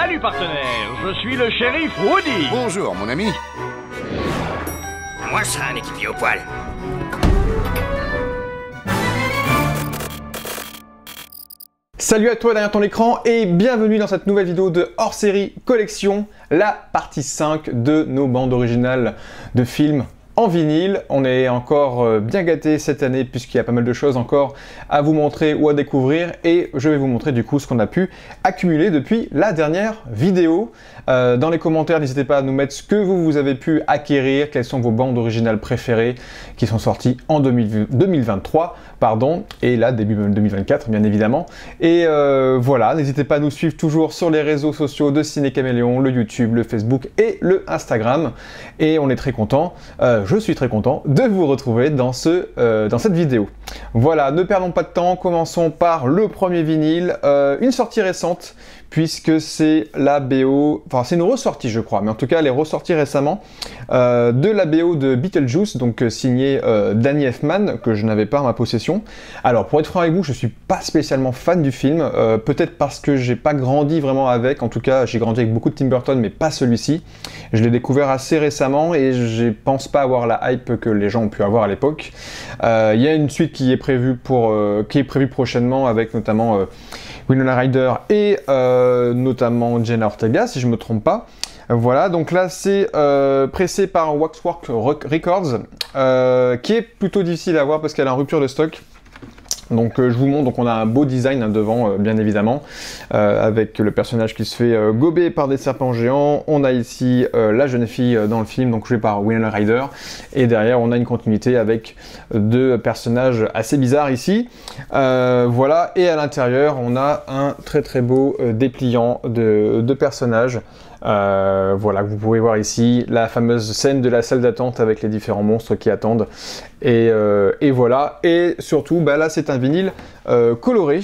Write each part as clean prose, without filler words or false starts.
Salut partenaire, je suis le shérif Woody. Bonjour mon ami. Moi je serai un équipier au poil. Salut à toi derrière ton écran et bienvenue dans cette nouvelle vidéo de hors-série collection, la partie 5 de nos bandes originales de films en vinyle. On est encore bien gâtés cette année puisqu'il y a pas mal de choses encore à vous montrer ou à découvrir et je vais vous montrer du coup ce qu'on a pu accumuler depuis la dernière vidéo. Dans les commentaires, n'hésitez pas à nous mettre ce que vous avez pu acquérir, quelles sont vos bandes originales préférées qui sont sorties en 2023, pardon, et là début 2024 bien évidemment. Et voilà, n'hésitez pas à nous suivre toujours sur les réseaux sociaux de Ciné Caméléon, le YouTube, le Facebook et le Instagram. Et on est très content, je suis très content de vous retrouver dans cette vidéo. Voilà, ne perdons pas de temps, commençons par le premier vinyle, une sortie récente, puisque c'est la BO, enfin c'est une ressortie je crois, mais en tout cas elle est ressortie récemment, de la BO de Beetlejuice, donc signée Danny Elfman, que je n'avais pas en ma possession. Alors pour être franc avec vous, je suis pas spécialement fan du film, peut-être parce que j'ai pas grandi vraiment avec, en tout cas j'ai grandi avec beaucoup de Tim Burton, mais pas celui-ci. Je l'ai découvert assez récemment et je pense pas avoir la hype que les gens ont pu avoir à l'époque. Il y a une suite qui est prévue prochainement avec notamment Winona Ryder et notamment Jenna Ortega, si je me trompe pas. Voilà, donc là c'est pressé par Waxwork Records, qui est plutôt difficile à voir parce qu'elle a une rupture de stock. Donc je vous montre, donc on a un beau design hein, devant bien évidemment, avec le personnage qui se fait gober par des serpents géants. On a ici la jeune fille dans le film, donc jouée par Winona Ryder, et derrière on a une continuité avec deux personnages assez bizarres ici. Voilà, et à l'intérieur on a un très très beau dépliant de personnages. Voilà, vous pouvez voir ici la fameuse scène de la salle d'attente avec les différents monstres qui attendent, et voilà, et surtout bah là c'est un vinyle coloré.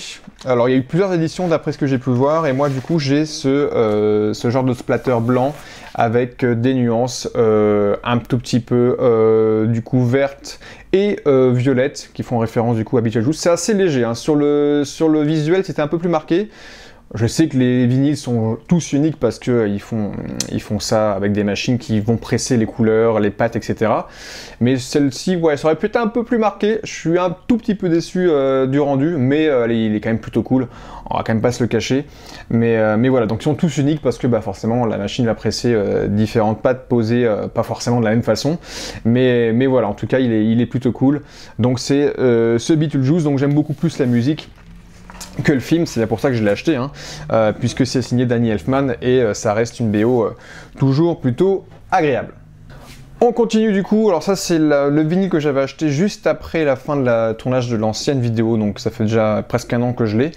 Alors il y a eu plusieurs éditions d'après ce que j'ai pu voir, et moi du coup j'ai ce genre de splatter blanc avec des nuances un tout petit peu du coup vertes et violettes qui font référence du coup à Beetlejuice. C'est assez léger hein. Sur le visuel c'était un peu plus marqué. Je sais que les vinyles sont tous uniques parce qu'ils font ça avec des machines qui vont presser les couleurs, les pattes, etc. Mais celle-ci, ouais, ça aurait pu être un peu plus marqué. Je suis un tout petit peu déçu du rendu, mais il est quand même plutôt cool. On va quand même pas se le cacher. Mais voilà, donc ils sont tous uniques parce que bah, forcément la machine va presser différentes pattes posées pas forcément de la même façon. Mais voilà, en tout cas il est plutôt cool. Donc c'est ce Beetlejuice, donc j'aime beaucoup plus la musique que le film, c'est pour ça que je l'ai acheté, hein, puisque c'est signé Danny Elfman et ça reste une BO toujours plutôt agréable. On continue du coup, alors ça c'est le vinyle que j'avais acheté juste après la fin de la tournage de l'ancienne vidéo, donc ça fait déjà presque un an que je l'ai.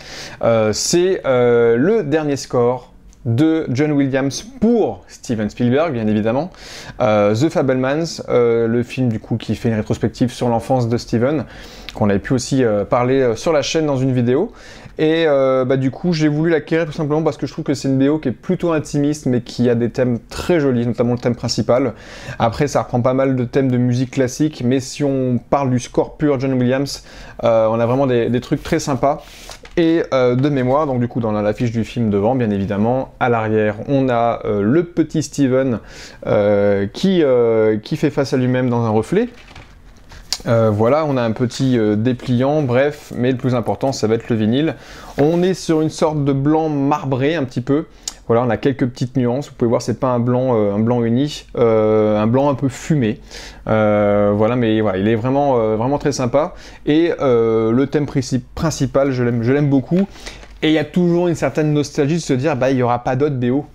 C'est le dernier score de John Williams pour Steven Spielberg, bien évidemment. The Fabelmans, le film du coup qui fait une rétrospective sur l'enfance de Steven, qu'on avait pu aussi parler sur la chaîne dans une vidéo. Et bah, du coup j'ai voulu l'acquérir tout simplement parce que je trouve que c'est une BO qui est plutôt intimiste mais qui a des thèmes très jolis, notamment le thème principal. Après ça reprend pas mal de thèmes de musique classique, mais si on parle du score pur John Williams, on a vraiment des trucs très sympas. Et de mémoire, donc du coup dans l'affiche du film devant, bien évidemment, à l'arrière, on a le petit Steven qui fait face à lui-même dans un reflet. Voilà, on a un petit dépliant, bref, mais le plus important, ça va être le vinyle. On est sur une sorte de blanc marbré un petit peu. Voilà, on a quelques petites nuances. Vous pouvez voir, c'est pas un blanc uni, un blanc un peu fumé. Voilà, mais voilà, il est vraiment très sympa. Et le thème principal, je l'aime beaucoup. Et il y a toujours une certaine nostalgie de se dire, bah, il n'y aura pas d'autres BO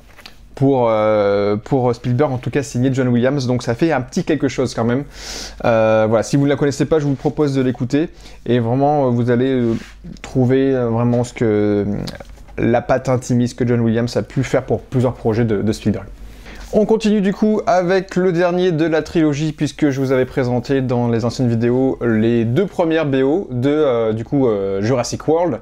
pour Spielberg, en tout cas signé John Williams, donc ça fait un petit quelque chose quand même. Voilà, si vous ne la connaissez pas, je vous propose de l'écouter, et vraiment vous allez trouver vraiment ce que la patte intimiste que John Williams a pu faire pour plusieurs projets de Spielberg. On continue du coup avec le dernier de la trilogie, puisque je vous avais présenté dans les anciennes vidéos les deux premières BO de Jurassic World.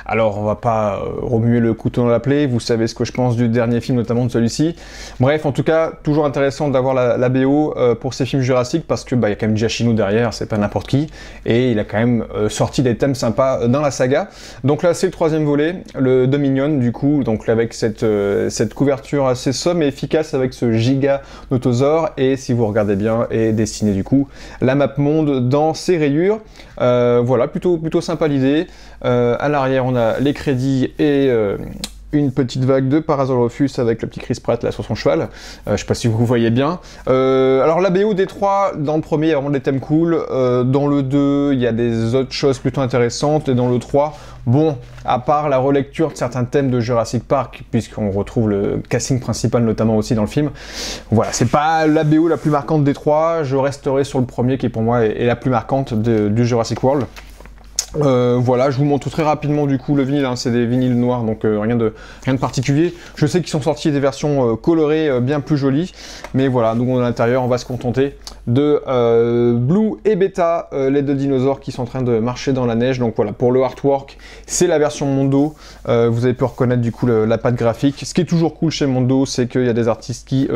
Alors on va pas remuer le couteau dans la plaie, vous savez ce que je pense du dernier film, notamment de celui-ci. Bref, en tout cas, toujours intéressant d'avoir la BO pour ces films Jurassic, parce que il y a quand même Giacchino derrière, c'est pas n'importe qui, et il a quand même sorti des thèmes sympas dans la saga. Donc là c'est le troisième volet, le Dominion du coup, donc avec cette couverture assez somme et efficace avec ce giga notosaure, et si vous regardez bien, est dessiné du coup la map monde dans ses rayures. Voilà, plutôt sympa l'idée. À l'arrière on a les crédits et une petite vague de Parasaurolophus avec le petit Chris Pratt là sur son cheval. Je sais pas si vous voyez bien. Alors la BO des 3, dans le premier il y a vraiment des thèmes cool, dans le 2 il y a des autres choses plutôt intéressantes, et dans le 3, bon, à part la relecture de certains thèmes de Jurassic Park, puisqu'on retrouve le casting principal notamment aussi dans le film, voilà, c'est pas la BO la plus marquante des 3, je resterai sur le premier qui pour moi est la plus marquante du Jurassic World. Voilà, je vous montre très rapidement du coup le vinyle, hein, c'est des vinyles noirs, donc rien de particulier. Je sais qu'ils sont sortis des versions colorées bien plus jolies, mais voilà, nous à l'intérieur on va se contenter de Blue et Beta, les deux dinosaures qui sont en train de marcher dans la neige. Donc voilà, pour le artwork, c'est la version Mondo, vous avez pu reconnaître du coup la patte graphique. Ce qui est toujours cool chez Mondo, c'est qu'il y a des artistes qui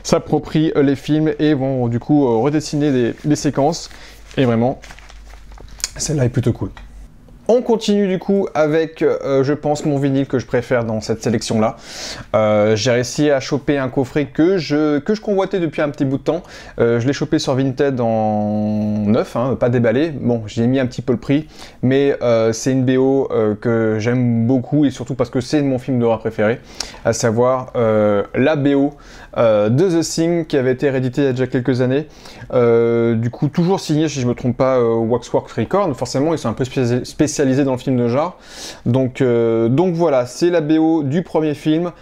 s'approprient les films et vont du coup redessiner des séquences, et vraiment celle-là est plutôt cool. On continue du coup avec, je pense, mon vinyle que je préfère dans cette sélection-là. J'ai réussi à choper un coffret que je convoitais depuis un petit bout de temps. Je l'ai chopé sur Vinted en neuf, hein, pas déballé. Bon, j'y ai mis un petit peu le prix, mais c'est une BO que j'aime beaucoup, et surtout parce que c'est mon film d'horreur préféré, à savoir la BO de The Thing, qui avait été réédité il y a déjà quelques années. Du coup, toujours signé, si je me trompe pas, Waxworks Records. Forcément, ils sont un peu spécialisés dans le film de genre. Donc voilà, c'est la BO du premier film.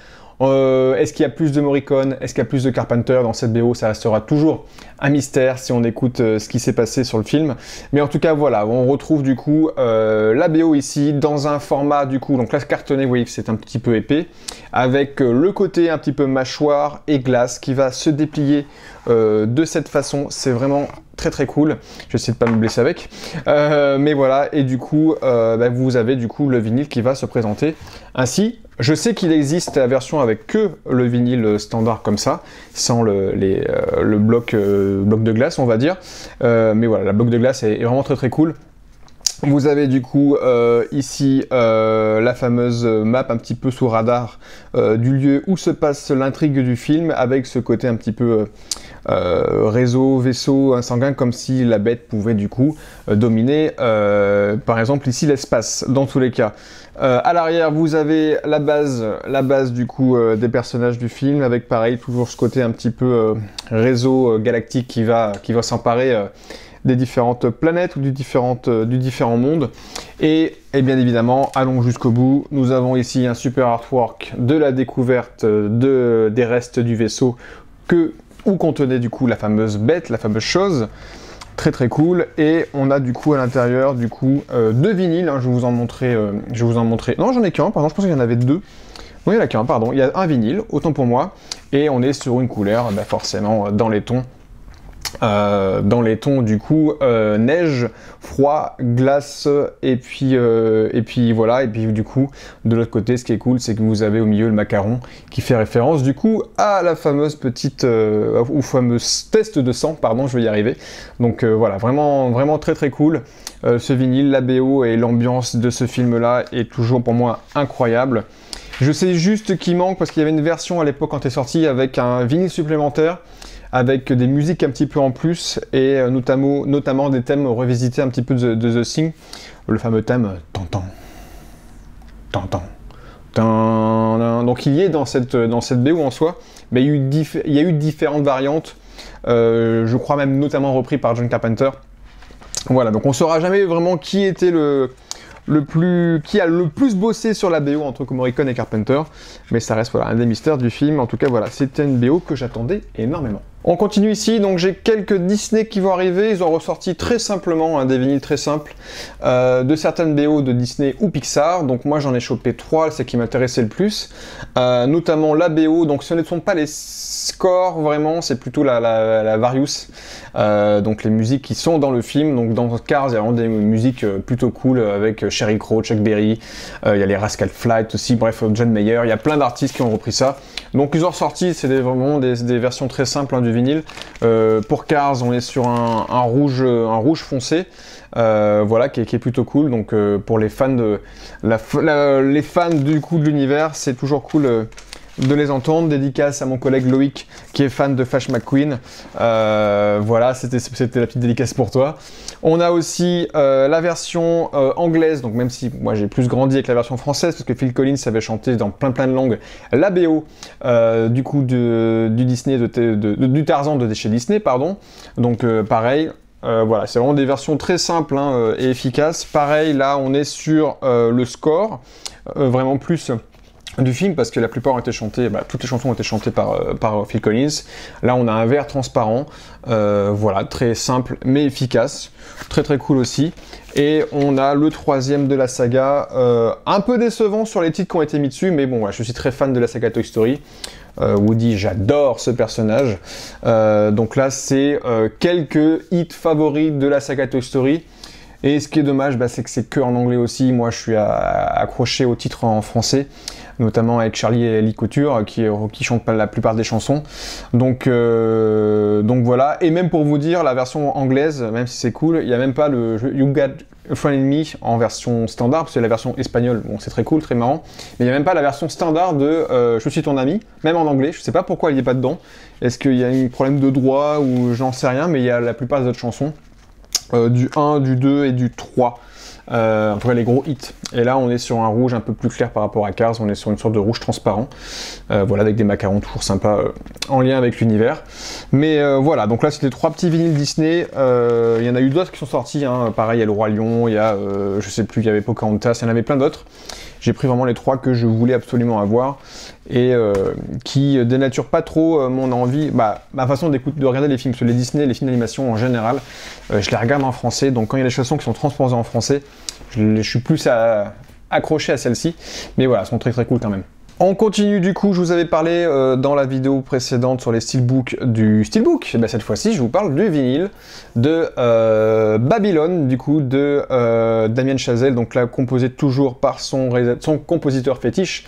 Est-ce qu'il y a plus de Morricone? Est-ce qu'il y a plus de Carpenter dans cette BO? Ça restera toujours un mystère si on écoute ce qui s'est passé sur le film. Mais en tout cas, voilà, on retrouve du coup la BO ici dans un format du coup, donc là cartonné, vous voyez que c'est un petit peu épais, avec le côté un petit peu mâchoire et glace qui va se déplier de cette façon. C'est vraiment très cool. Je vais essayer de pas me blesser avec, mais voilà, et du coup vous avez du coup le vinyle qui va se présenter ainsi. Je sais qu'il existe la version avec que le vinyle standard comme ça, sans le bloc de glace, on va dire, mais voilà, la bloc de glace est vraiment très cool. Vous avez du coup ici la fameuse map un petit peu sous radar du lieu où se passe l'intrigue du film, avec ce côté un petit peu réseau, vaisseau insanguin, comme si la bête pouvait du coup dominer par exemple ici l'espace, dans tous les cas. À l'arrière vous avez la base du coup des personnages du film, avec pareil toujours ce côté un petit peu réseau galactique qui va s'emparer des différentes planètes ou du différent monde. Et bien évidemment, allons jusqu'au bout, nous avons ici un super artwork de la découverte des restes du vaisseau où contenait du coup la fameuse bête, la fameuse chose. Très cool. Et on a du coup à l'intérieur du coup deux vinyles, hein, je vais vous en montrer. Non, j'en ai qu'un, pardon, je pensais qu'il y en avait deux. Non, il y en a qu'un, pardon. Il y a un vinyle, autant pour moi, et on est sur une couleur, forcément dans les tons. Du coup neige, froid, glace, et puis voilà, et puis du coup de l'autre côté ce qui est cool, c'est que vous avez au milieu le macaron qui fait référence du coup à la fameuse petite ou fameuse test de sang, pardon, je vais y arriver. Donc voilà, vraiment très cool. Ce vinyle, la BO et l'ambiance de ce film là est toujours pour moi incroyable. Je sais juste qu'il manque, parce qu'il y avait une version à l'époque quand elle est sortie avec un vinyle supplémentaire, avec des musiques un petit peu en plus, et notamment des thèmes revisités un petit peu de The Thing. Le fameux thème Tantan. Donc il y est dans cette BO en soi, mais il y a eu différentes variantes, je crois même notamment repris par John Carpenter. Voilà, donc on saura jamais vraiment qui était qui a le plus bossé sur la BO entre Morricone et Carpenter, mais ça reste voilà, un des mystères du film. En tout cas voilà, c'était une BO que j'attendais énormément. On continue ici, donc j'ai quelques Disney qui vont arriver, ils ont ressorti très simplement, des vinyles très simples, de certaines BO de Disney ou Pixar, donc moi j'en ai chopé 3, c'est qui m'intéressait le plus, notamment la BO, donc ce ne sont pas les scores vraiment, c'est plutôt la Various, donc les musiques qui sont dans le film, donc dans Cars il y a vraiment des musiques plutôt cool, avec Sheryl Crow, Chuck Berry, il y a les Rascal Flight aussi, bref, John Mayer, il y a plein d'artistes qui ont repris ça, donc ils ont ressorti, c'est vraiment des versions très simples du vinyle. Pour Cars, on est sur un rouge foncé, voilà, qui est plutôt cool. Donc pour les fans les fans du coup de l'univers, c'est toujours cool de les entendre. Dédicace à mon collègue Loïc qui est fan de Flash McQueen. Voilà, c'était la petite dédicace pour toi. On a aussi la version anglaise, donc même si moi j'ai plus grandi avec la version française, parce que Phil Collins avait chanté dans plein de langues la BO du coup du Disney, du Tarzan de chez Disney, pardon. Donc pareil. Voilà, c'est vraiment des versions très simples et efficaces. Pareil, là on est sur le score, vraiment plus du film, parce que la plupart ont été chantées, toutes les chansons ont été chantées par Phil Collins. Là on a un verre transparent, voilà, très simple mais efficace, très cool aussi. Et on a le troisième de la saga, un peu décevant sur les titres qui ont été mis dessus, mais bon, ouais, je suis très fan de la saga Toy Story. Woody, j'adore ce personnage. Donc là, c'est quelques hits favoris de la saga Toy Story. Et ce qui est dommage, c'est que c'est que en anglais aussi. Moi, je suis accroché au titre en français, notamment avec Charlie et Ellie Couture, qui chantent la plupart des chansons. Donc voilà. Et même pour vous dire, la version anglaise, même si c'est cool, il n'y a même pas le You Got a Friend in Me en version standard, parce que la version espagnole, bon, c'est très cool, très marrant, mais il n'y a même pas la version standard de Je suis ton ami, même en anglais. Je sais pas pourquoi il n'y est pas dedans. Est-ce qu'il y a un problème de droit ou j'en sais rien, mais il y a la plupart des autres chansons. Du 1, du 2 et du 3. En tout cas les gros hits. Et là on est sur un rouge un peu plus clair par rapport à Cars, on est sur une sorte de rouge transparent. Voilà, avec des macarons toujours sympas en lien avec l'univers. Mais voilà, donc là c'était 3 petits vinyles Disney. Il y en a eu d'autres qui sont sortis, pareil, il y a le Roi Lion, il y a, je sais plus, il y avait Pocahontas, il y en avait plein d'autres. J'ai pris vraiment les 3 que je voulais absolument avoir et qui dénaturent pas trop mon envie, ma façon de regarder les films. Parce que les Disney, les films d'animation en général, je les regarde en français, donc quand il y a des chansons qui sont transposées en français, je suis plus accroché à celles-ci, mais voilà, elles sont très cool quand même. On continue du coup, je vous avais parlé dans la vidéo précédente sur les steelbooks du steelbook. Et cette fois-ci, je vous parle du vinyle de Babylone, du coup, de Damien Chazelle, donc là composé toujours par son compositeur fétiche,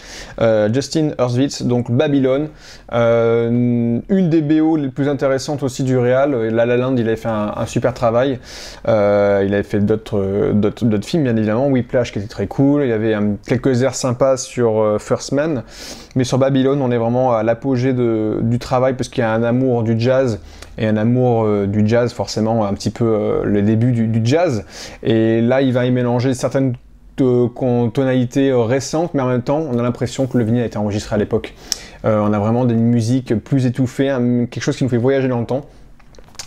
Justin Hurwitz, donc Babylone. Une des BO les plus intéressantes aussi du réal. La La Land, il avait fait un super travail. Il avait fait d'autres films, bien évidemment. Whiplash, qui était très cool. Il y avait quelques airs sympas sur First Man. Mais sur Babylone, on est vraiment à l'apogée du travail, parce qu'il y a un amour du jazz, et un amour du jazz, forcément, un petit peu le début du jazz. Et là, il va y mélanger certaines tonalités récentes, mais en même temps, on a l'impression que le vinyle a été enregistré à l'époque. On a vraiment des musiques plus étouffées, quelque chose qui nous fait voyager dans le temps,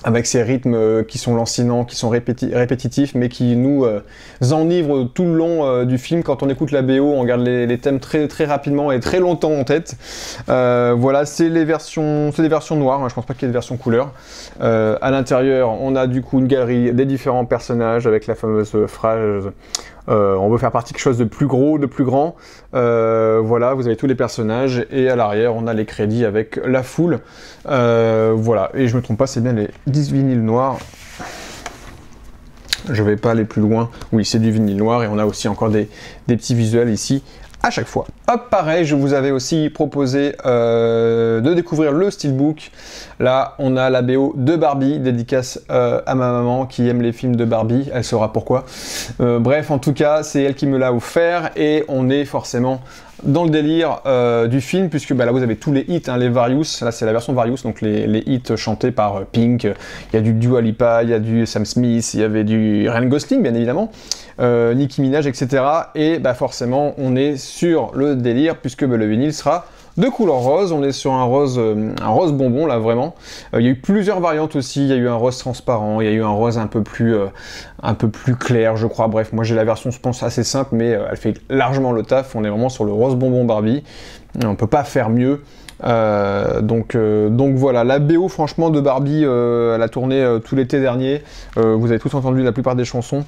avec ces rythmes qui sont lancinants, qui sont répétitifs, mais qui nous enivrent tout le long du film. Quand on écoute la BO, on garde les thèmes très rapidement et très longtemps en tête. Voilà, c'est des versions noires, je pense pas qu'il y ait de version couleur. À l'intérieur, on a du coup une galerie des différents personnages, avec la fameuse phrase on veut faire partie de quelque chose de plus gros, de plus grand. Voilà, vous avez tous les personnages, et à l'arrière, on a les crédits avec la foule. Voilà, et je me trompe pas, c'est bien les 10 vinyles noirs. Je vais pas aller plus loin. Oui, c'est du vinyle noir, et on a aussi encore des petits visuels ici à chaque fois. Hop, pareil, je vous avais aussi proposé de découvrir le steelbook. Là, on a la BO de Barbie, dédicace à ma maman qui aime les films de Barbie, elle saura pourquoi. Bref, en tout cas, c'est elle qui me l'a offert, et on est forcément dans le délire du film, puisque là vous avez tous les hits, les Various, là c'est la version Various, donc les hits chantés par Pink, il y a du Dua Lipa, il y a du Sam Smith, il y avait du Ryan Gosling bien évidemment, Nicki Minaj, etc. Et forcément on est sur le délire, puisque le vinyle sera de couleur rose, on est sur un rose bonbon là vraiment. Il y a eu plusieurs variantes aussi, il y a eu un rose transparent, il y a eu un rose un peu plus clair je crois. Bref, moi j'ai la version je pense assez simple, mais elle fait largement le taf. On est vraiment sur le rose bonbon Barbie, on peut pas faire mieux. Donc voilà, la BO franchement de Barbie, elle a tourné tout l'été dernier. Vous avez tous entendu la plupart des chansons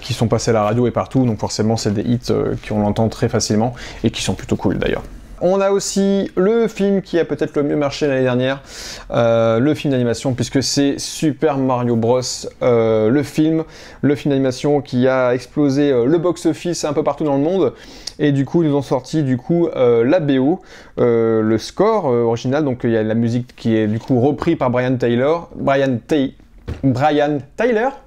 qui sont passées à la radio et partout, donc forcément c'est des hits qu'on entend très facilement et qui sont plutôt cool d'ailleurs. On a aussi le film qui a peut-être le mieux marché l'année dernière, le film d'animation, puisque c'est Super Mario Bros. Le film d'animation qui a explosé le box-office un peu partout dans le monde. Et du coup, ils nous ont sorti du coup la BO, le score original. Donc il y a la musique qui est du coup repris par Brian Tyler,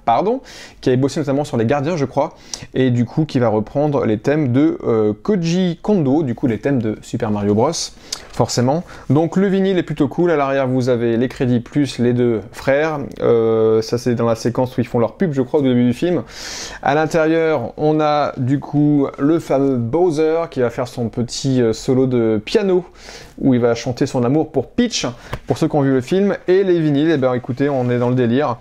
pardon, qui avait bossé notamment sur Les Gardiens, je crois, et du coup qui va reprendre les thèmes de Koji Kondo, du coup les thèmes de Super Mario Bros, forcément. Donc le vinyle est plutôt cool, à l'arrière vous avez les crédits plus les deux frères, ça c'est dans la séquence où ils font leur pub, je crois, au début du film. À l'intérieur, on a du coup le fameux Bowser qui va faire son petit solo de piano, où il va chanter son amour pour Peach, pour ceux qui ont vu le film, et les vinyles, et ben écoutez, on est dans le délire,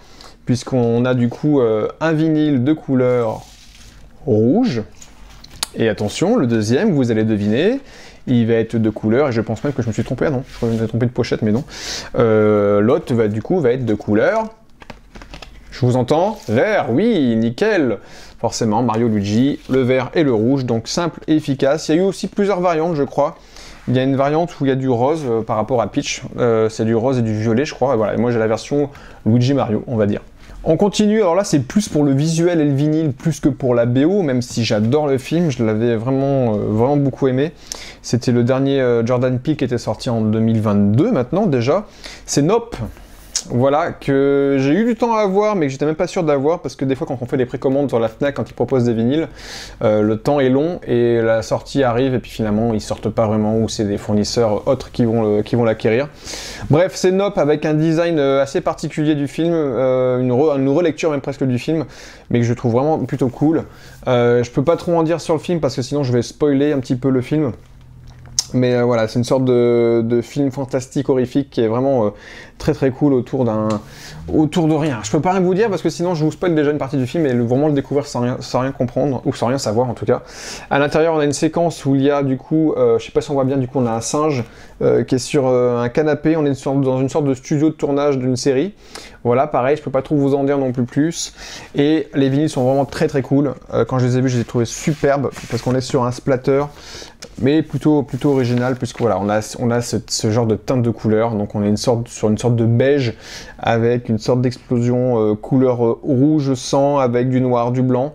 puisqu'on a du coup un vinyle de couleur rouge, et attention, le deuxième, vous allez deviner, il va être de couleur, et je pense même que je me suis trompé, ah non, je crois que je me suis trompé de pochette, mais non, l'autre va du coup être de couleur, je vous entends, vert, oui, nickel, forcément, Mario Luigi, le vert et le rouge, donc simple et efficace. Il y a eu aussi plusieurs variantes, je crois. Il y a une variante où il y a du rose par rapport à Peach, c'est du rose et du violet, je crois, et voilà, et moi j'ai la version Luigi Mario, on va dire. On continue, alors là c'est plus pour le visuel et le vinyle, plus que pour la BO, même si j'adore le film, je l'avais vraiment beaucoup aimé. C'était le dernier Jordan Peele qui était sorti en 2022 maintenant déjà, c'est Nope. Voilà, que j'ai eu du temps à avoir, mais que j'étais même pas sûr d'avoir, parce que des fois quand on fait des précommandes sur la Fnac, quand ils proposent des vinyles, le temps est long, et la sortie arrive, et puis finalement ils sortent pas vraiment, ou c'est des fournisseurs autres qui vont l'acquérir. Bref, c'est Nope, avec un design assez particulier du film, une relecture même presque du film, mais que je trouve vraiment plutôt cool. Je peux pas trop en dire sur le film, parce que sinon je vais spoiler un petit peu le film. Mais voilà, c'est une sorte de film fantastique, horrifique, qui est vraiment très très cool autour de rien. Je peux pas rien vous dire parce que sinon je vous spoil déjà une partie du film et vraiment le découvrir sans rien comprendre, ou sans rien savoir en tout cas. À l'intérieur on a une séquence où il y a du coup, je sais pas si on voit bien, du coup on a un singe qui est sur un canapé, on est dans une sorte de studio de tournage d'une série. Voilà, pareil, je peux pas trop vous en dire non plus. Et les vinyles sont vraiment très très cool. Quand je les ai vus, je les ai trouvés superbes parce qu'on est sur un splatter, mais plutôt original, puisque voilà, on a ce genre de teinte de couleur. Donc on est sur une sorte de beige avec une sorte d'explosion couleur rouge sang avec du noir, du blanc.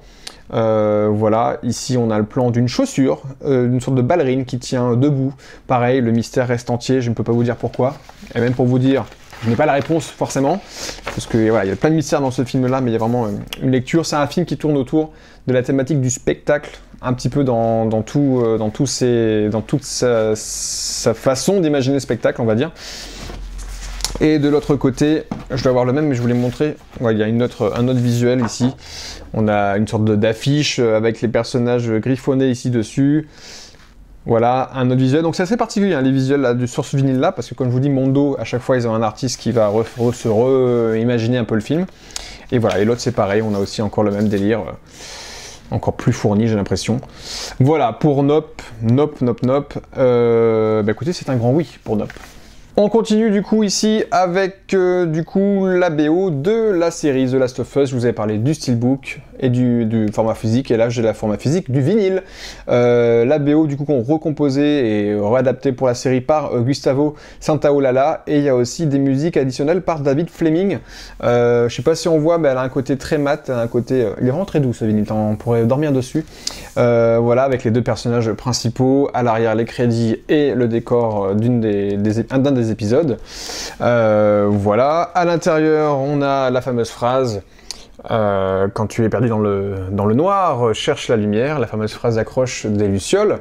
Voilà, ici on a le plan d'une chaussure, d'une sorte de ballerine qui tient debout. Pareil, le mystère reste entier, je ne peux pas vous dire pourquoi. Et même pour vous dire, je n'ai pas la réponse forcément, parce que voilà, il y a plein de mystères dans ce film-là, mais il y a vraiment une lecture. C'est un film qui tourne autour de la thématique du spectacle, un petit peu dans toute sa façon d'imaginer le spectacle, on va dire. Et de l'autre côté, je dois avoir le même, mais je voulais montrer. Ouais, il y a un autre visuel ici. On a une sorte d'affiche avec les personnages griffonnés ici dessus. Voilà, un autre visuel. Donc c'est assez particulier, hein, les visuels là, sur ce vinyle là, parce que comme je vous dis, Mondo, à chaque fois ils ont un artiste qui va se re-imaginer un peu le film. Et voilà, et l'autre c'est pareil, on a aussi encore le même délire, encore plus fourni j'ai l'impression. Voilà, pour Nope. Bah écoutez, c'est un grand oui pour Nope. On continue du coup ici avec du coup la BO de la série The Last of Us. Je vous avais parlé du steelbook et du format physique, et là j'ai la format physique du vinyle. La BO du coup qu'on recomposé et réadapté pour la série par Gustavo Santaolalla, et il y a aussi des musiques additionnelles par David Fleming. Je sais pas si on voit, mais elle a un côté très mat, un côté, il est vraiment très doux ce vinyle, on pourrait dormir dessus. Voilà, avec les deux personnages principaux, à l'arrière les crédits et le décor d'un des épisodes. Voilà, à l'intérieur on a la fameuse phrase quand tu es perdu dans le noir, cherche la lumière, la fameuse phrase d'accroche des Lucioles.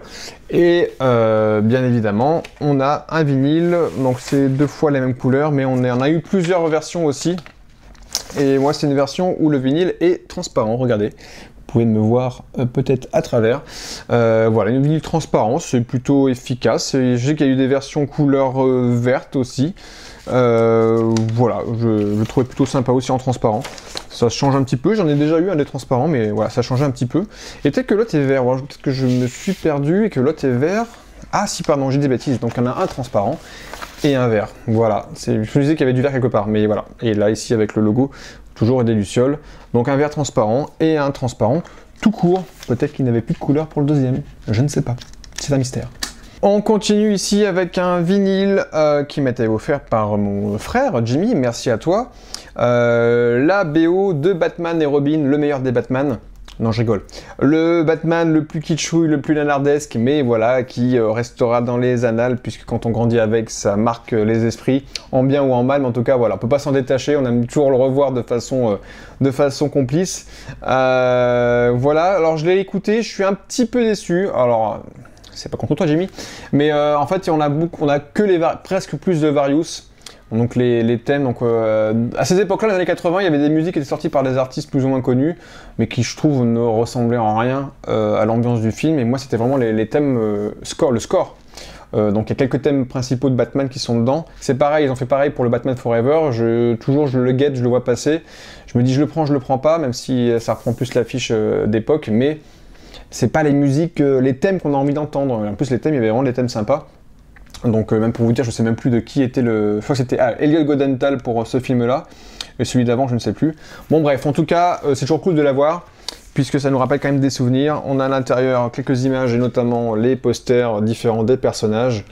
Et bien évidemment on a un vinyle, donc c'est deux fois les mêmes couleurs, mais on a eu plusieurs versions aussi, et moi c'est une version où le vinyle est transparent, regardez. Vous pouvez me voir peut-être à travers. Voilà, une vinyle transparent, c'est plutôt efficace. Je sais qu'il y a eu des versions couleur verte aussi. Voilà, je le trouvais plutôt sympa aussi en transparent. Ça change un petit peu, j'en ai déjà eu un des transparents, mais voilà, ça changeait un petit peu. Et peut-être que l'autre est vert, peut-être que je me suis perdu et que l'autre est vert. Ah si, pardon, j'ai des bêtises. Donc il y en a un transparent et un vert. Voilà, je me disais qu'il y avait du vert quelque part, mais voilà. Et là, ici, avec le logo, toujours des lucioles. Donc un vert transparent et un transparent tout court. Peut-être qu'il n'avait plus de couleur pour le deuxième. Je ne sais pas. C'est un mystère. On continue ici avec un vinyle qui m'était offert par mon frère Jimmy, merci à toi. La BO de Batman et Robin, le meilleur des Batman. Non, je rigole. Le Batman le plus kitschouille, le plus nanardesque, mais voilà, qui restera dans les annales, puisque quand on grandit avec, ça marque les esprits, en bien ou en mal, mais en tout cas, voilà, on peut pas s'en détacher, on aime toujours le revoir de façon complice. Voilà, alors je l'ai écouté, je suis un petit peu déçu, alors... C'est pas contre toi, Jimmy, mais en fait, on a que presque plus de Various. Donc les thèmes, donc à ces époques-là, les années 80, il y avait des musiques qui étaient sorties par des artistes plus ou moins connus, mais qui, je trouve, ne ressemblaient en rien à l'ambiance du film. Et moi, c'était vraiment les thèmes le score. Donc il y a quelques thèmes principaux de Batman qui sont dedans. C'est pareil, ils ont fait pareil pour le Batman Forever. Toujours, je le guette, je le vois passer. Je me dis, je le prends pas, même si ça reprend plus l'affiche d'époque, mais c'est pas les musiques, les thèmes qu'on a envie d'entendre. En plus, les thèmes, il y avait vraiment des thèmes sympas. Donc même pour vous dire, je sais même plus de qui était le... Je crois que c'était Elliot Goldenthal pour ce film-là, et celui d'avant, je ne sais plus. Bon bref, en tout cas, c'est toujours cool de l'avoir, puisque ça nous rappelle quand même des souvenirs. On a à l'intérieur quelques images, et notamment les posters différents des personnages.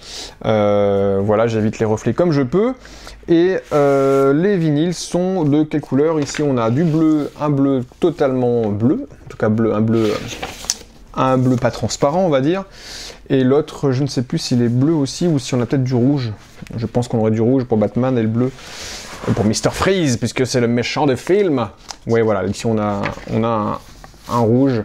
Voilà, j'évite les reflets comme je peux. Et les vinyles sont de quelle couleur? Ici, on a du bleu, un bleu totalement bleu, en tout cas un bleu pas transparent, on va dire. Et l'autre, je ne sais plus s'il est bleu aussi ou si on a peut-être du rouge. Je pense qu'on aurait du rouge pour Batman et le bleu pour Mr. Freeze, puisque c'est le méchant des films. Ouais, voilà, ici on a un rouge.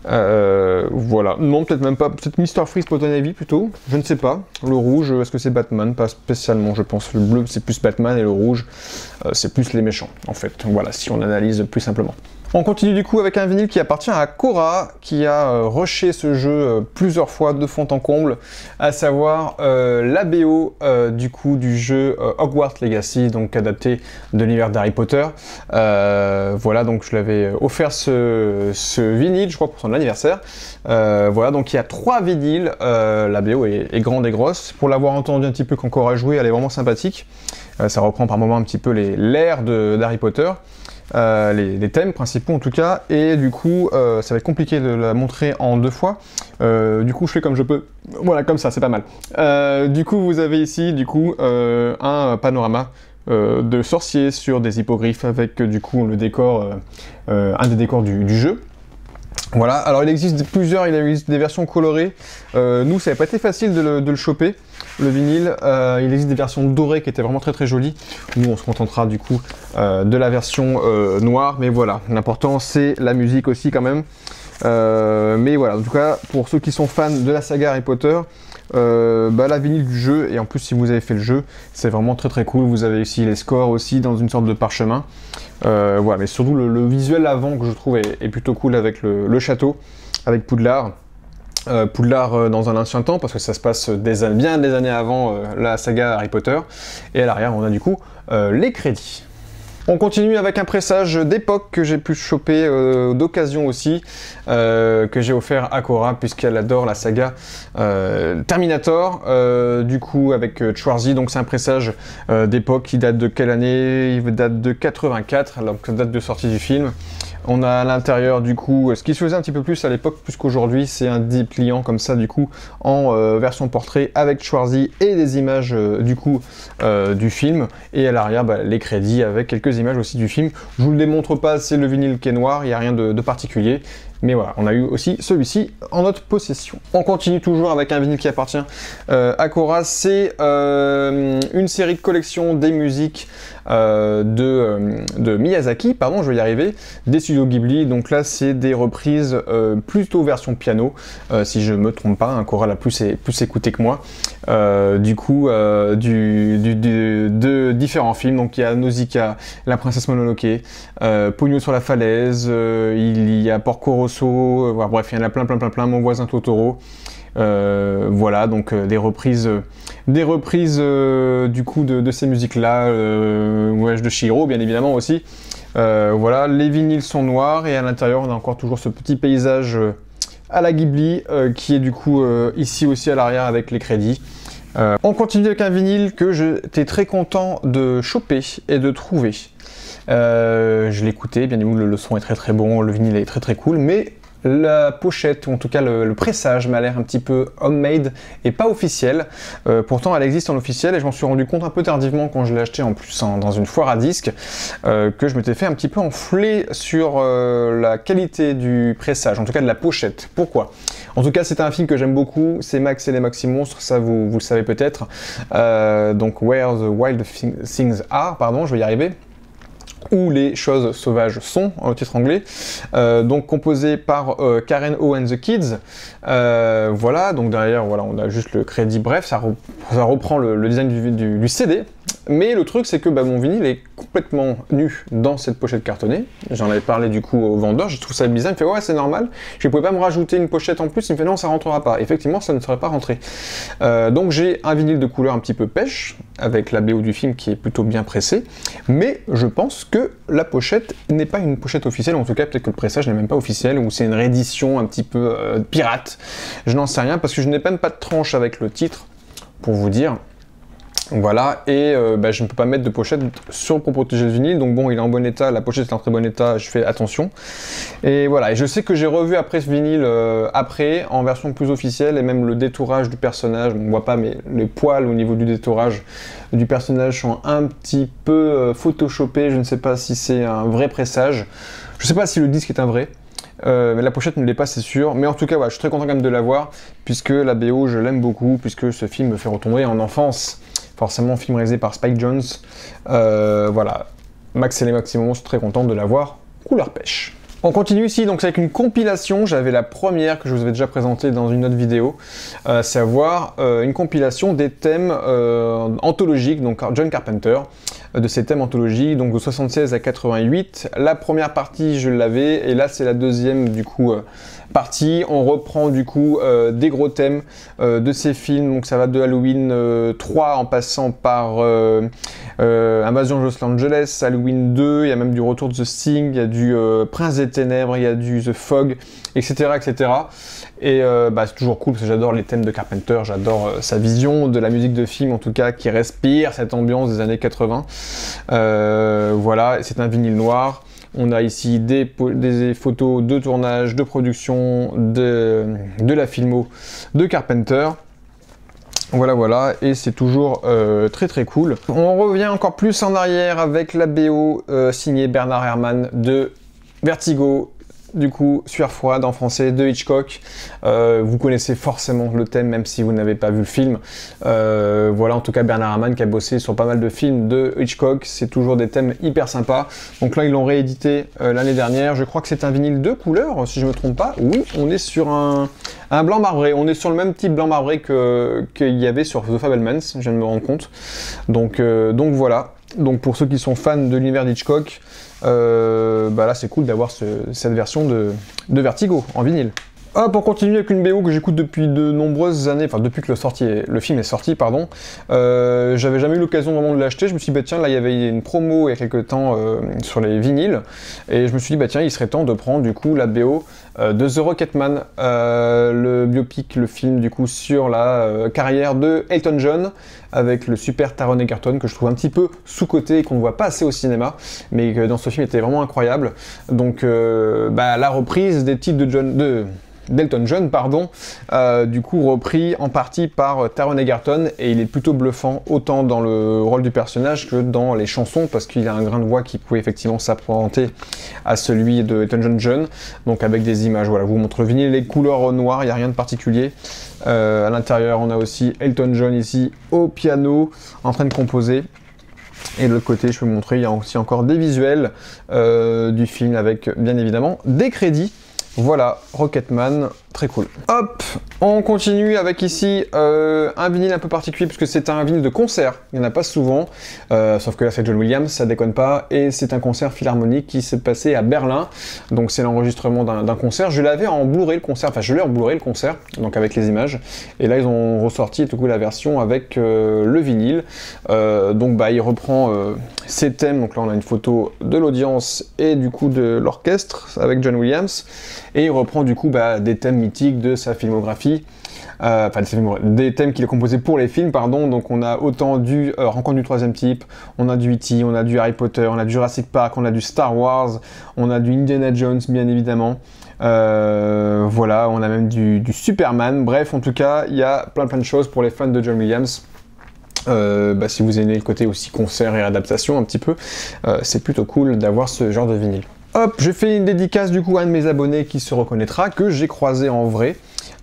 Voilà, non, peut-être même pas. Peut-être Mr. Freeze pour ton avis plutôt. Je ne sais pas. Le rouge, est-ce que c'est Batman? Pas spécialement, je pense. Le bleu, c'est plus Batman et le rouge, c'est plus les méchants, en fait. Voilà, si on analyse plus simplement. On continue du coup avec un vinyle qui appartient à Cora, qui a rushé ce jeu plusieurs fois de fond en comble, à savoir la BO du coup du jeu Hogwarts Legacy, donc adapté de l'univers d'Harry Potter. Voilà, donc je l'avais offert ce vinyle, je crois pour son anniversaire. Voilà, donc il y a 3 vinyles, la BO est grande et grosse. Pour l'avoir entendu un petit peu quand Cora jouait, elle est vraiment sympathique. Ça reprend par moments un petit peu l'ère d'Harry Potter. Les thèmes principaux en tout cas, et du coup ça va être compliqué de la montrer en 2 fois, du coup je fais comme je peux, voilà, comme ça, c'est pas mal. Du coup vous avez ici du coup un panorama de sorciers sur des hippogriffes avec du coup le décor, un des décors du jeu. Voilà, alors il existe des versions colorées. Nous, ça n'a pas été facile de le choper, le vinyle. Il existe des versions dorées qui étaient vraiment très très jolies. Nous, on se contentera du coup de la version noire, mais voilà, l'important c'est la musique aussi quand même. Mais voilà, en tout cas, pour ceux qui sont fans de la saga Harry Potter, la vinyle du jeu, et en plus si vous avez fait le jeu, c'est vraiment très très cool. Vous avez ici les scores aussi dans une sorte de parchemin. Voilà, mais surtout le visuel avant que je trouve est plutôt cool avec le château, avec Poudlard. Poudlard dans un ancien temps, parce que ça se passe bien des années avant la saga Harry Potter. Et à l'arrière, on a du coup les crédits. On continue avec un pressage d'époque que j'ai pu choper d'occasion aussi, que j'ai offert à Cora, puisqu'elle adore la saga Terminator, du coup avec Schwarzy. Donc c'est un pressage d'époque qui date de quelle année? Il date de 84, donc date de sortie du film. On a à l'intérieur du coup, ce qui se faisait un petit peu plus à l'époque, plus qu'aujourd'hui, c'est un dépliant comme ça du coup en version portrait avec Schwarzy et des images du coup du film. Et à l'arrière, les crédits avec quelques images aussi du film. Je vous le démontre pas, c'est le vinyle qui est noir, il n'y a rien de particulier. Mais voilà, on a eu aussi celui-ci en notre possession. On continue toujours avec un vinyle qui appartient à Cora. C'est une série de collections des musiques de Miyazaki, pardon, je vais y arriver, des studios Ghibli. Donc là, c'est des reprises plutôt version piano, si je me trompe pas. Hein, Cora l'a plus écouté que moi. Du coup, de différents films. Donc il y a Nausicaa, La Princesse Mononoke, Pogno sur la falaise, il y a Porco Rosso, bref, il y en a plein, Mon voisin Totoro. Voilà, donc des reprises du coup de ces musiques-là, Voyage de Chihiro, bien évidemment aussi. Voilà, les vinyles sont noirs et à l'intérieur, on a encore toujours ce petit paysage à la Ghibli, qui est du coup ici aussi à l'arrière avec les crédits. On continue avec un vinyle que j'étais très content de choper et de trouver. Je l'ai écouté, bien évidemment le son est très très bon, le vinyle est très très cool, mais la pochette, ou en tout cas le pressage, m'a l'air un petit peu homemade et pas officiel. Pourtant elle existe en officiel et je m'en suis rendu compte un peu tardivement quand je l'ai acheté en plus dans une foire à disques, que je m'étais fait un petit peu enfler sur la qualité du pressage, en tout cas de la pochette. Pourquoi? En tout cas c'est un film que j'aime beaucoup, c'est Max et les Maxi Monstres, ça vous le savez peut-être. Donc Where the Wild Things Are, pardon, je vais y arriver. Où les choses sauvages sont, en titre anglais, donc composé par Karen O and the Kids. Voilà, donc derrière, voilà, on a juste le crédit, bref, ça reprend le design du CD. Mais le truc, c'est que mon vinyle est complètement nu dans cette pochette cartonnée. J'en avais parlé du coup au vendeur, je trouve ça bizarre, il me fait ouais, c'est normal, je ne pouvais pas me rajouter une pochette en plus, il me fait non, ça rentrera pas. Effectivement, ça ne serait pas rentré. Donc j'ai un vinyle de couleur un petit peu pêche, avec la BO du film qui est plutôt bien pressée, mais je pense que la pochette n'est pas une pochette officielle, en tout cas peut-être que le pressage n'est même pas officiel, ou c'est une réédition un petit peu pirate. Je n'en sais rien, parce que je n'ai même pas de tranche avec le titre, pour vous dire. Voilà, et je ne peux pas mettre de pochette pour protéger le vinyle, donc bon, il est en bon état, la pochette est en très bon état, je fais attention. Et voilà, et je sais que j'ai revu après ce vinyle, en version plus officielle, et même le détourage du personnage, on ne voit pas, mais les poils au niveau du détourage du personnage sont un petit peu photoshopés, je ne sais pas si c'est un vrai pressage, je ne sais pas si le disque est un vrai. Mais la pochette ne l'est pas, c'est sûr, mais en tout cas ouais, je suis très content quand même de l'avoir, puisque la BO je l'aime beaucoup, puisque ce film me fait retomber en enfance. Forcément, film réalisé par Spike Jonze. Voilà, Max et les Maxi Monstres, très content de l'avoir couleur pêche. On continue ici, donc c'est avec une compilation, j'avais la première que je vous avais déjà présentée dans une autre vidéo, savoir une compilation des thèmes anthologiques, donc John Carpenter, de ces thèmes anthologiques, donc de 76 à 88. La première partie, je l'avais, et là c'est la deuxième du coup partie. On reprend du coup des gros thèmes de ces films, donc ça va de Halloween 3 en passant par Invasion de Los Angeles, Halloween 2, il y a même du Retour de The Thing, il y a du Prince des Ténèbres, il y a du The Fog, etc. etc. Et c'est toujours cool parce que j'adore les thèmes de Carpenter, j'adore sa vision de la musique de film en tout cas qui respire cette ambiance des années 80. Voilà, c'est un vinyle noir. On a ici des photos de tournage, de production, de la filmo de Carpenter. Voilà, voilà, et c'est toujours très très cool. On revient encore plus en arrière avec la BO signée Bernard Herrmann de Vertigo, du coup, Sueur froide en français, de Hitchcock. Vous connaissez forcément le thème, même si vous n'avez pas vu le film. Voilà, en tout cas, Bernard Herrmann qui a bossé sur pas mal de films de Hitchcock. C'est toujours des thèmes hyper sympas. Donc là, ils l'ont réédité l'année dernière. Je crois que c'est un vinyle de couleur, si je ne me trompe pas. Oui, on est sur un blanc marbré. On est sur le même type blanc marbré qu'il y avait sur The Fabelmans, je viens de me rendre compte. Donc voilà. Donc pour ceux qui sont fans de l'univers d'Hitchcock, là c'est cool d'avoir cette version de Vertigo en vinyle. Hop, on continue avec une BO que j'écoute depuis de nombreuses années, enfin depuis que le film est sorti, pardon. J'avais jamais eu l'occasion vraiment de l'acheter, je me suis dit, bah tiens, là il y avait une promo il y a quelques temps sur les vinyles, et je me suis dit, bah tiens, il serait temps de prendre du coup la BO de The Rocketman, le biopic, le film du coup sur la carrière de Elton John, avec le super Taron Egerton que je trouve un petit peu sous-coté et qu'on ne voit pas assez au cinéma, mais que dans ce film était vraiment incroyable. Donc la reprise des titres d'Elton John, pardon, du coup repris en partie par Taron Egerton, et il est plutôt bluffant autant dans le rôle du personnage que dans les chansons, parce qu'il a un grain de voix qui pouvait effectivement s'apparenter à celui de Elton John, donc avec des images. Voilà, je vous montre le vinyle, les couleurs noires, il n'y a rien de particulier. À l'intérieur, on a aussi Elton John ici au piano en train de composer. Et de l'autre côté, je peux vous montrer, il y a aussi encore des visuels du film avec bien évidemment des crédits. Voilà, Rocketman, très cool. Hop, on continue avec ici un vinyle un peu particulier puisque c'est un vinyle de concert. Il n'y en a pas souvent, sauf que là c'est John Williams, ça déconne pas, et c'est un concert philharmonique qui s'est passé à Berlin. Donc c'est l'enregistrement d'un concert. Je l'avais en Blu-ray le concert, enfin je l'ai en Blu-ray le concert, donc avec les images. Et là ils ont ressorti tout coup la version avec le vinyle. Donc il reprend ses thèmes. Donc là on a une photo de l'audience et du coup de l'orchestre avec John Williams. Et il reprend du coup des thèmes mythiques de sa filmographie. Enfin, des thèmes qu'il a composés pour les films, pardon. Donc on a autant du Rencontre du troisième type, on a du E.T., on a du Harry Potter, on a du Jurassic Park, on a du Star Wars, on a du Indiana Jones, bien évidemment. Voilà, on a même du Superman. Bref, en tout cas, il y a plein de choses pour les fans de John Williams. Si vous aimez le côté aussi concert et adaptation un petit peu, c'est plutôt cool d'avoir ce genre de vinyle. Hop, je fais une dédicace du coup à un de mes abonnés qui se reconnaîtra, que j'ai croisé en vrai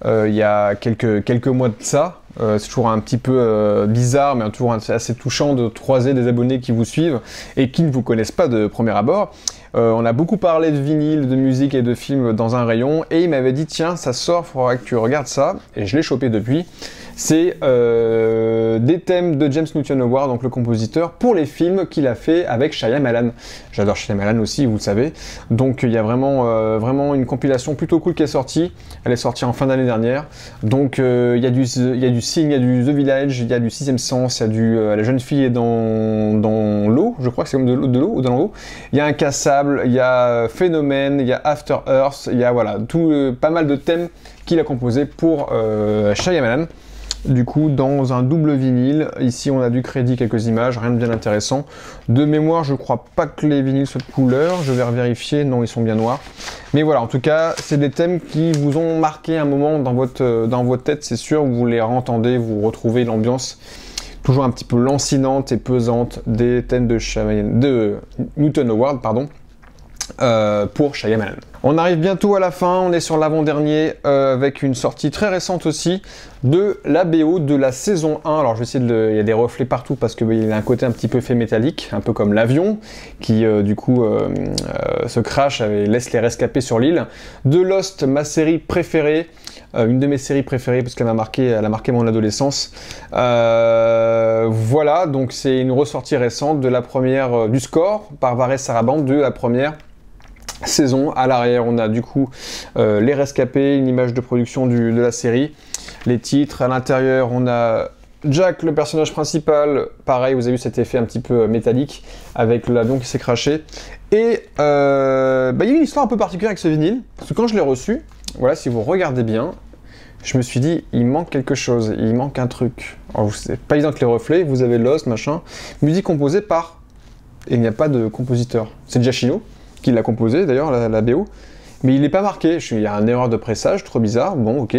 il y a quelques mois de ça. C'est toujours un petit peu bizarre, mais toujours assez touchant de croiser des abonnés qui vous suivent et qui ne vous connaissent pas de premier abord. On a beaucoup parlé de vinyle, de musique et de films dans un rayon, et il m'avait dit tiens, ça sort, il faudra que tu regardes ça, et je l'ai chopé depuis. C'est des thèmes de James Newton Howard, donc le compositeur, pour les films qu'il a fait avec Shyamalan. J'adore Shyamalan aussi, vous le savez. Donc il y a vraiment une compilation plutôt cool qui est sortie. Elle est sortie en fin d'année dernière. Donc il y a du Sing, il y a du The Village, il y a du Sixième Sens, il y a du La jeune fille est dans l'eau, je crois que c'est comme de l'eau ou dans l'eau. Il y a Incassable, il y a Phénomène, il y a After Earth, il y a voilà, pas mal de thèmes qu'il a composés pour Shyamalan. Du coup, dans un double vinyle, ici on a du crédit, quelques images, rien de bien intéressant. De mémoire, je crois pas que les vinyles soient de couleur, je vais vérifier, non, ils sont bien noirs. Mais voilà, en tout cas, c'est des thèmes qui vous ont marqué un moment dans votre tête, c'est sûr, vous les entendez, vous retrouvez l'ambiance toujours un petit peu lancinante et pesante des thèmes de Newton Howard, pardon. Pour Shyamalan. On arrive bientôt à la fin, on est sur l'avant-dernier avec une sortie très récente aussi de la BO de la saison 1. Alors je vais essayer il y a des reflets partout parce qu'il a un côté un petit peu fait métallique, un peu comme l'avion qui du coup se crache et laisse les rescapés sur l'île. De Lost, ma série préférée, une de mes séries préférées parce qu'elle elle a marqué mon adolescence. Voilà, donc c'est une ressortie récente de la première, du score par Varese Sarabande de la première saison. À l'arrière, on a du coup les rescapés, une image de production de la série, les titres. À l'intérieur, on a Jack, le personnage principal. Pareil, vous avez vu cet effet un petit peu métallique avec l'avion qui s'est crashé. Et il y a une histoire un peu particulière avec ce vinyle, parce que quand je l'ai reçu, voilà, si vous regardez bien, je me suis dit, il manque quelque chose, il manque un truc. Alors, c'est pas évident que les reflets, vous avez Lost, machin. Musique composée par... Et il n'y a pas de compositeur. C'est Giacchino qui l'a composé, d'ailleurs, la BO. Mais il n'est pas marqué. Il y a une erreur de pressage, trop bizarre. Bon, ok.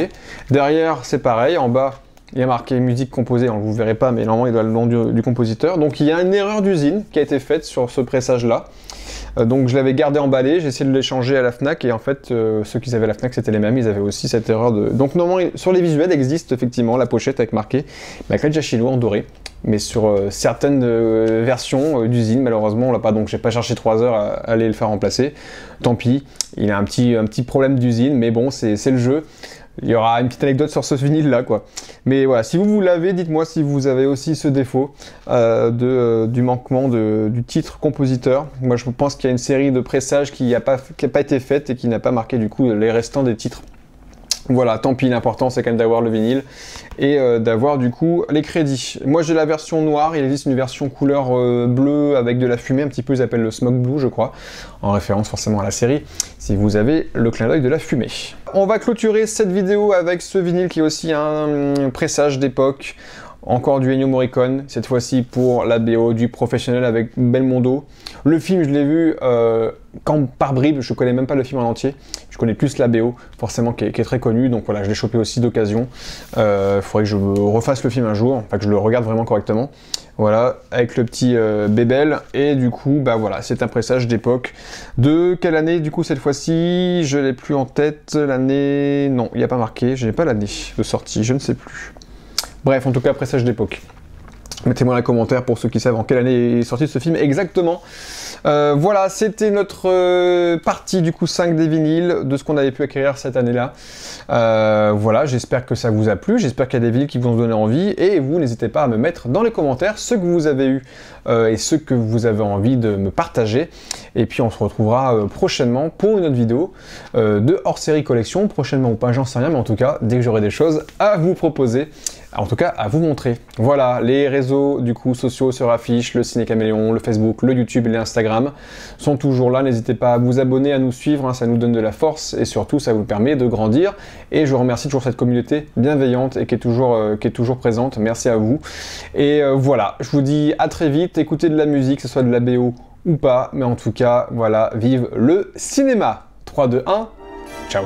Derrière, c'est pareil. En bas, il y a marqué musique composée. Alors, vous ne verrez pas, mais normalement, il doit le nom du compositeur. Donc, il y a une erreur d'usine qui a été faite sur ce pressage-là. Donc je l'avais gardé emballé, j'ai essayé de l'échanger à la Fnac et en fait ceux qui avaient à la Fnac c'était les mêmes, ils avaient aussi cette erreur de... Donc normalement sur les visuels existe effectivement la pochette avec marqué Maclay Giacchino en doré, mais sur certaines versions d'usine malheureusement on l'a pas, donc j'ai pas cherché 3 heures à aller le faire remplacer. Tant pis, il a un petit problème d'usine, mais bon c'est le jeu. Il y aura une petite anecdote sur ce vinyle là quoi. Mais voilà, si vous l'avez, dites-moi si vous avez aussi ce défaut du manquement du titre compositeur. Moi je pense qu'il y a une série de pressages qui n'a pas été faite et qui n'a pas marqué du coup les restants des titres. Voilà, tant pis, l'important c'est quand même d'avoir le vinyle et d'avoir du coup les crédits. Moi j'ai la version noire, il existe une version couleur bleue avec de la fumée, un petit peu, ils appellent le smoke blue je crois, en référence forcément à la série, si vous avez le clin d'œil de la fumée. On va clôturer cette vidéo avec ce vinyle qui est aussi un pressage d'époque, encore du Ennio Morricone, cette fois-ci pour la BO du Professionnel avec Belmondo. Le film je l'ai vu par bribes, je connais même pas le film en entier, je connais plus la BO, forcément qui est très connue, donc voilà, je l'ai chopé aussi d'occasion. Faudrait que je refasse le film un jour, enfin que je le regarde vraiment correctement. Voilà, avec le petit bébel, et du coup, bah voilà, c'est un pressage d'époque. De quelle année, du coup, cette fois-ci? Je l'ai plus en tête, l'année... Non, il n'y a pas marqué, je n'ai pas l'année de sortie, je ne sais plus. Bref, en tout cas, pressage d'époque. Mettez-moi dans les commentaires pour ceux qui savent en quelle année est sorti ce film exactement. Voilà, c'était notre partie du coup 5 des vinyles, de ce qu'on avait pu acquérir cette année-là. Voilà, j'espère que ça vous a plu, j'espère qu'il y a des vinyles qui vous ont donné envie, et vous n'hésitez pas à me mettre dans les commentaires ce que vous avez eu et ce que vous avez envie de me partager. Et puis on se retrouvera prochainement pour une autre vidéo de hors-série collection, prochainement ou pas, j'en sais rien, mais en tout cas, dès que j'aurai des choses à vous proposer, en tout cas à vous montrer. Voilà, les réseaux du coup sociaux sur affiche, le Ciné Caméléon, le Facebook, le YouTube et l'Instagram sont toujours là. N'hésitez pas à vous abonner, à nous suivre, hein, ça nous donne de la force et surtout ça vous permet de grandir. Et je remercie toujours cette communauté bienveillante et qui est toujours présente. Merci à vous. Et voilà, je vous dis à très vite. Écoutez de la musique, que ce soit de la BO ou pas, mais en tout cas, voilà, vive le cinéma. 3, 2, 1, ciao.